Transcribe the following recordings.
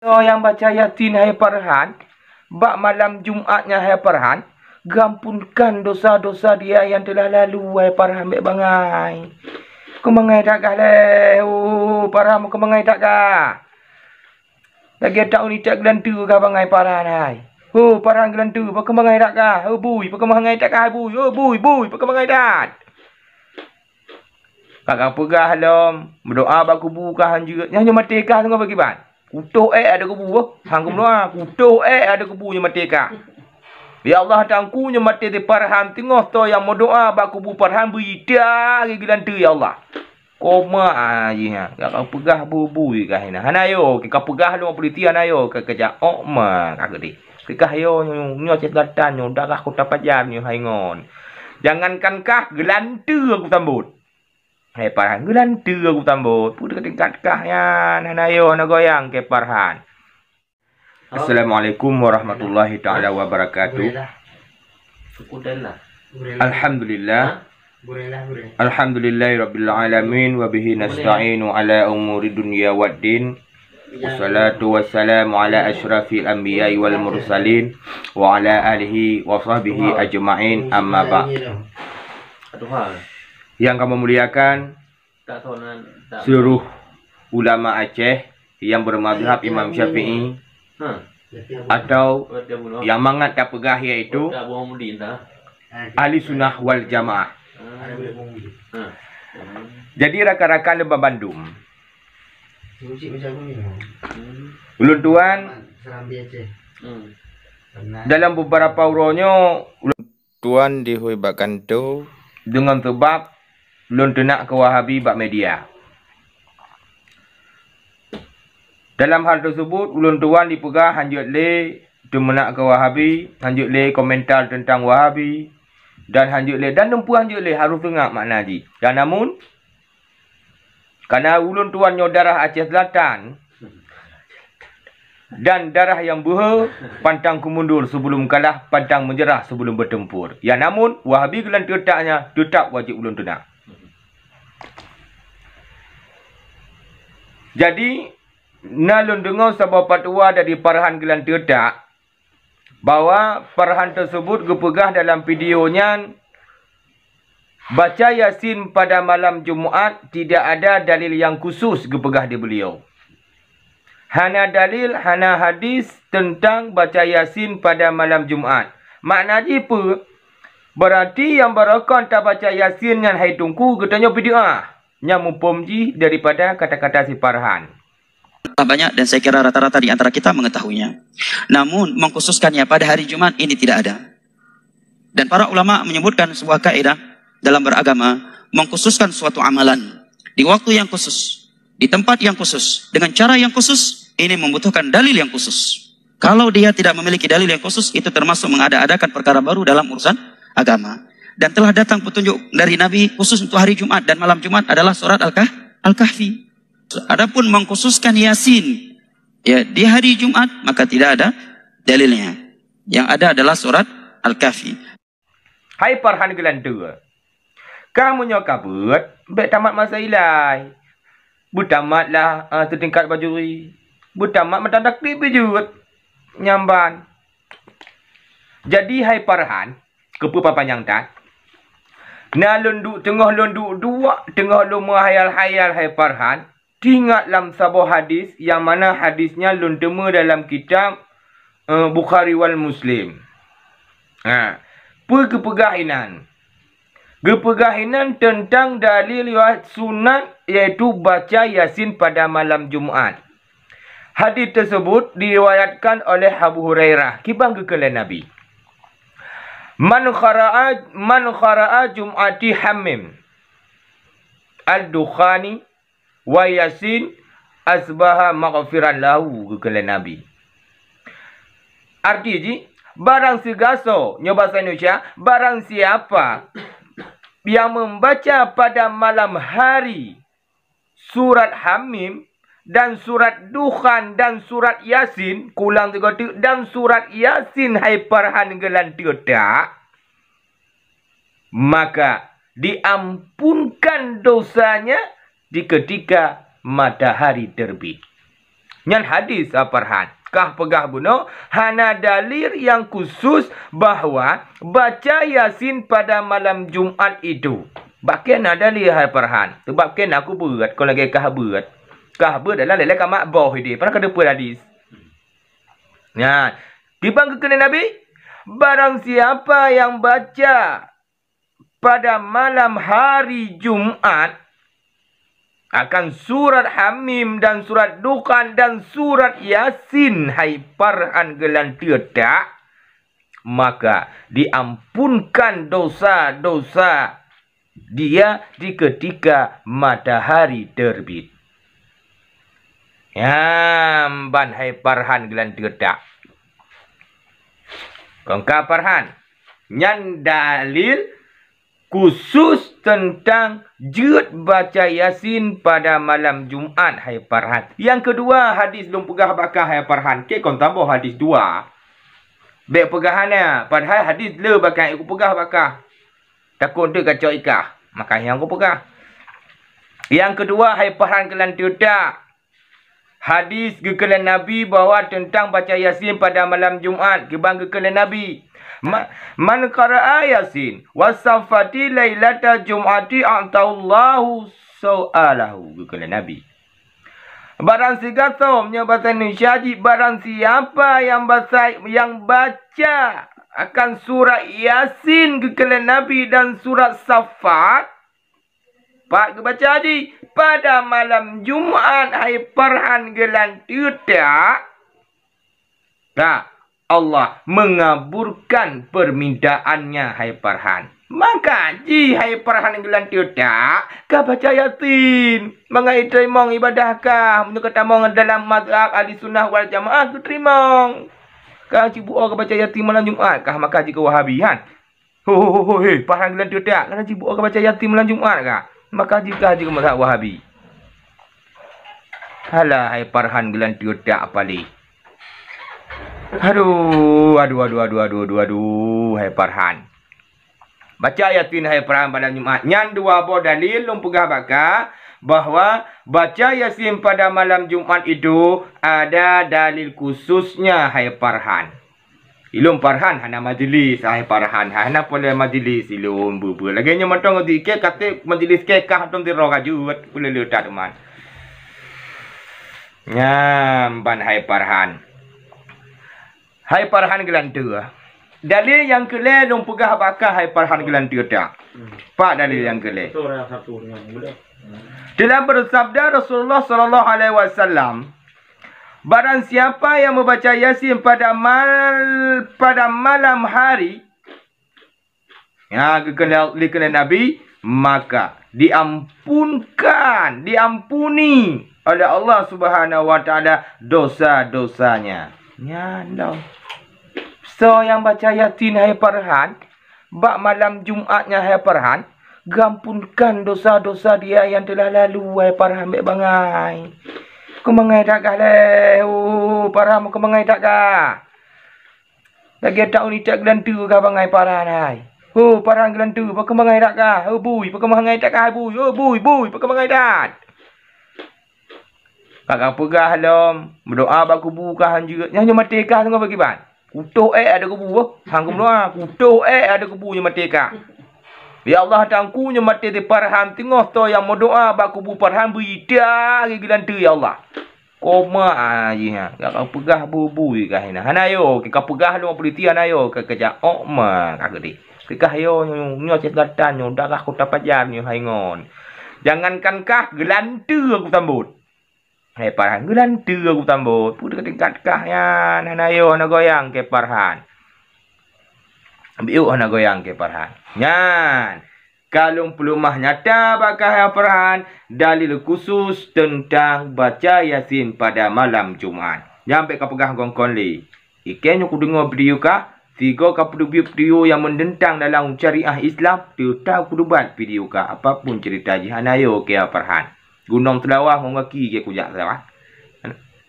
So yang baca Yasin hai Farhan, bak malam Jumatnya hai Farhan, gampunkan dosa-dosa dia yang telah lalu hai Farhan baik bangai. Kau mengai tak kah leh? Oh, Farhan kau mengai tak kah? Lagi tak ni tak gelantu kah bangai Farhan hai. Oh, Farhan gelantu, kau mengai tak kah? Oh, bui, kau mengai tak kah bui? Oh, bui, kau mengai tak? Kakak pegah lom, berdoa bak kubu kah juga. Yang mati kah tengah bagi ban. Kutuh ada kubu. Hang kumdoa, kutuh ada kubunya mati kah. Ya Allah tangkunya mati di Farhan tengah to yang berdoa bak kubu Farhan berida gilan tu ya Allah. Koma aja. Kakak pegah bubui kah ina. Hanayo, kakak pegah lu polisi hanayo ke kerja okma kakak di. Kakak yo nyo selatan nyo darah kota pajar nyo haingon. Jangankan kah gelantu aku sambut. Hai Farhan, gelantu aku tambut. Pudah tingkat kah ya, nanayo na goyang ke Farhan. Assalamualaikum warahmatullahi taala wabarakatuh. Alhamdulillah. Alhamdulillahirabbil alamin wa bihi nasta'inu ala umuri dunya waddin. Wassalatu wassalamu ala asyrafil anbiya'i wal mursalin wa ala alihi wa sahbihi ajma'in amma ba'd. Yang kami muliakan seluruh ulama Aceh yang bermazhab Imam Syafi'i atau yang mangat tak pegah iaitu ahli sunnah wal jamaah. Jadi rakan-rakan Lebah Bandung, ulun tuan dalam beberapa uronyo ulun tuan dihuibakan tu dengan sebab belum tenak ke Wahabi bak media. Dalam hal tersebut, ulun tuan dipegah hanjut le demenak ke Wahabi, hanjut le komentar tentang Wahabi, dan hanjut le dan nempu hanjut le harus dengar makna ji. Dan namun, karena ulun tuan nyo darah Aceh Selatan dan darah yang buha, pantang kumundur sebelum kalah, pantang menyerah sebelum bertempur. Ya namun, Wahabi gelan tetaknya tetap wajib ulun tenak. Jadi, nalun dengar sebuah fatwa dari Farhan gelan tetak bahawa Farhan tersebut gepegah dalam videonya baca Yasin pada malam Jumaat tidak ada dalil yang khusus gepegah di beliau. Hana dalil, hana hadis tentang baca Yasin pada malam Jumaat. Maknanya apa? Berarti yang berakon tak baca Yasin dengan hai tungku katanya bid'ah. Yang mumpomji daripada kata-kata si Farhan. Banyak dan saya kira rata-rata di antara kita mengetahuinya. Namun mengkhususkannya pada hari Jumat ini tidak ada. Dan para ulama menyebutkan sebuah kaidah dalam beragama mengkhususkan suatu amalan di waktu yang khusus, di tempat yang khusus, dengan cara yang khusus, ini membutuhkan dalil yang khusus. Kalau dia tidak memiliki dalil yang khusus, itu termasuk mengada-adakan perkara baru dalam urusan agama. Dan telah datang petunjuk dari Nabi khusus untuk hari Jumat dan malam Jumat adalah surat Al-Kahfi. Adapun mengkhususkan Yasin ya di hari Jumat maka tidak ada dalilnya. Yang ada adalah surat Al-Kahfi. Hai Farhan gelantu. Kamu nyokabut, baik tamat masa ilai. Butamatlah setingkat bajuri. Butamat mentandak bejut. Nyamban. Jadi hai Farhan, kepa panjang tak? Na lunduk tengah lunduk dua, tengah lu menghayal-hayal hai Farhan. Ingat dalam sebuah hadis yang mana hadisnya lundema dalam kitab Bukhari wal Muslim. Kepegahinan. Kepegahinan tentang dalil sunat iaitu baca Yasin pada malam Jumaat. Hadis tersebut diriwayatkan oleh Abu Hurairah. Kibang kekele Nabi. Man khara'a Jum'ati Hamim Al-Dukhani wa Yasin asbaha maghfiran lahu kekele Nabi. Artinya, barang segaso, bahasa Indonesia, barang siapa yang membaca pada malam hari surat Hamim dan surat Dukhan dan surat Yasin, kulang tiga dan surat Yasin hai Farhan gelan tidak, maka diampunkan dosanya di ketika matahari terbit. Nyan hadis Farhan. Kah pegah buno hana dalil yang khusus bahawa baca Yasin pada malam Jumaat itu. Bakian ada dalil Farhan. Sebab ken aku berat kalau lagi kah berat. Kah berat adalah lelaki mak bawah dia. Pernah kada pun hadis. Nah, dibang kekena Nabi, barang siapa yang baca pada malam hari Jumaat akan surat Hamim dan surat Dukhan dan surat Yasin, hai Farhan gelan tidak, maka diampunkan dosa-dosa dia di ketika matahari terbit. Ya, ban hai Farhan gelan tidak. Kongka Farhan, nyan dalil khusus tentang jud baca Yasin pada malam Jumaat, hai Farhan. Yang kedua, hadis lum pegah bakah, hai Farhan. Ke kon tambah hadis dua. Baik pegahannya. Padahal hadis le bakah aku pegah bakah. Takut dia kacau ikah. Maka yang aku pegah. Yang kedua, hai Farhan kelan tidak. Hadis kekelan Nabi bahawa tentang baca Yasin pada malam Jumaat. Kebang kekelan Nabi. Man qara'a Yasin wasafati lailata Jum'ati a'tallahu sa'alahu. Kekelan Nabi. Barang siapa bahasa Indonesia, barang siapa yang baca akan surah Yasin kekelan Nabi dan surat Safat. Pak kebaca haji pada malam Jumaat, hai Farhan gelan tidak. Tak, Allah mengaburkan permintaannya, hai Farhan. Maka ji hai Farhan gelan tidak, kau baca Yasin. Mengai terima ibadah kah? Menurut kata mong dalam mazhab ahli sunnah wal jamaah tu terima. Kau cibu kau baca Yasin malam Jumaat kah? Maka jika wahabihan. Hei, Farhan gelan tidak. Kau cibu kau baca Yasin malam Jumaat kah? Maka jika mazhab Wahabi. Halah hai Farhan gelan tidak pali. Aduh, hai Farhan. Baca Yasin hai Farhan pada Jumaat. Nyan dua buah dalil lum pegah bakar bahawa baca Yasin pada malam Jumaat itu ada dalil khususnya, hai Farhan. Ilum Farhan hana majlis, hai Farhan hana pula majlis ilum bubu. Lagi nya matang di ke kate majlis ke kah tom di roga juat pula letak teman. Nyam ban hai Farhan. Hai Farhan gelan dua. Dalil yang kele lum pegah bakar hai Farhan gelan dua. Pak dalil yang kele. Dalam bersabda Rasulullah sallallahu alaihi wasallam, barang siapa yang membaca Yasin pada malam hari, ya kekena Nabi, maka diampuni oleh Allah Subhanahu wa taala dosa-dosanya. Ya Allah. So yang baca Yasin hai Farhan, bak malam Jumaatnya hai Farhan, gampunkan dosa-dosa dia yang telah lalu hai Farhan baik bangai. Kau mengai tak kah leh? Farhan kau mengai tak kah? Lagi tak uni tak gelan tu kah bangai Farhan hai? Farhan gelan tu, kau mengai tak kah? Bui, kau mengai tak kah bui? Bui, kau mengai tak? Kakak pegah lom, berdoa bak kubu kah juga. Nyanyi mati kah tengok bagi ban? Kutuh ada kubu. Hang kumloa, kutuh ada kubu nya mati kah? Ya Allah tangkunya mati di Farhan tengok to yang mau doa bak kubu Farhan bida gelan tu ya Allah. Koma aja kau pegah bubui kah ina. Hanayo kau pegah lu polisi hanayo ke kerja okma kak gede. Kekah yo nyo selatan nyo dah aku tapajar nyo haingon. Jangankan kah gelan tu aku sambut. Hai Farhan gelan tu aku sambut. Pudah tingkat kah ya hanayo ana goyang ke Farhan. Ambil ana goyang ke Farhan. Nyan. Kalau pelumah nyata bakal Farhan dalil khusus tentang baca Yasin pada malam Jumaat. Nyampe kau pegang gongkon li. Ikenyo ku dengar video kah? Tiga kau video yang mendentang dalam syariah Islam. Tu tahu ku buat video kah? Apapun cerita jihanayo ke Farhan. Gunung Telawah mengaki ke kujak Telawah.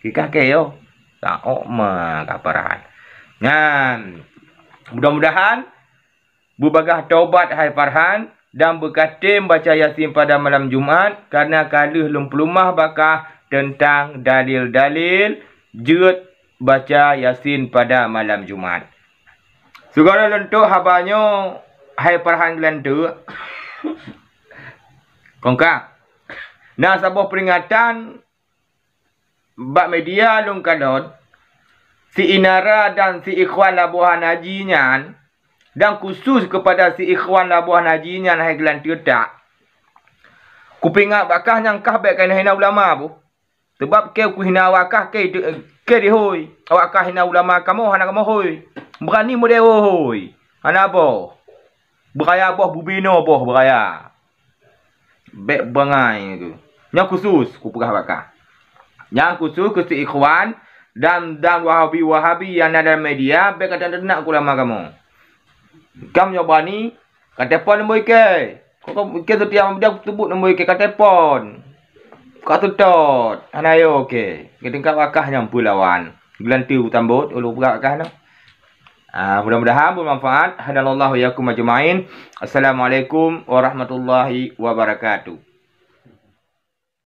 Kikah ke yo. Tak okma ka Farhan. Ngan. Mudah-mudahan berbagah taubat hai Farhan dan berkatim baca Yasin pada malam Jumaat, karena kaluh lum pelumah bakah tentang dalil-dalil jut baca Yasin pada malam Jumaat. Segala lentuk habanyo hai perhanglan tu. Kongkak. Nah, sebuah peringatan bak media lung kadot si Inara dan si Ikhwan Labuhan Haji nyan, dan khusus kepada si Ikhwan Labuhan Haji nyan hai gelan tak. Kupingak bakah yang kah baik kena hina ulama bu. Sebab ke ku hina wakah ke di hoi. Awak kah hina ulama kamu hana kamu hoi. Berani mu dia hoi. Hana apa? Beraya boh bubino boh beraya. Baik bangai tu. Yang khusus ku pegah bakah. Yang khusus ke si Ikhwan dan Wahabi yang ada dalam media baik kata nak ku ulama kamu. Kamu nyoba ni kata pon boy ke. Kau kita tiap dia sebut nombor ke kata pon. Kau tutot. Anayo ke. Kita tingkat wakah nyampu lawan. Gelanti utambut ulu wakah no. Mudah-mudahan bermanfaat. Hadallahu yakum ajmain. Assalamualaikum warahmatullahi wabarakatuh.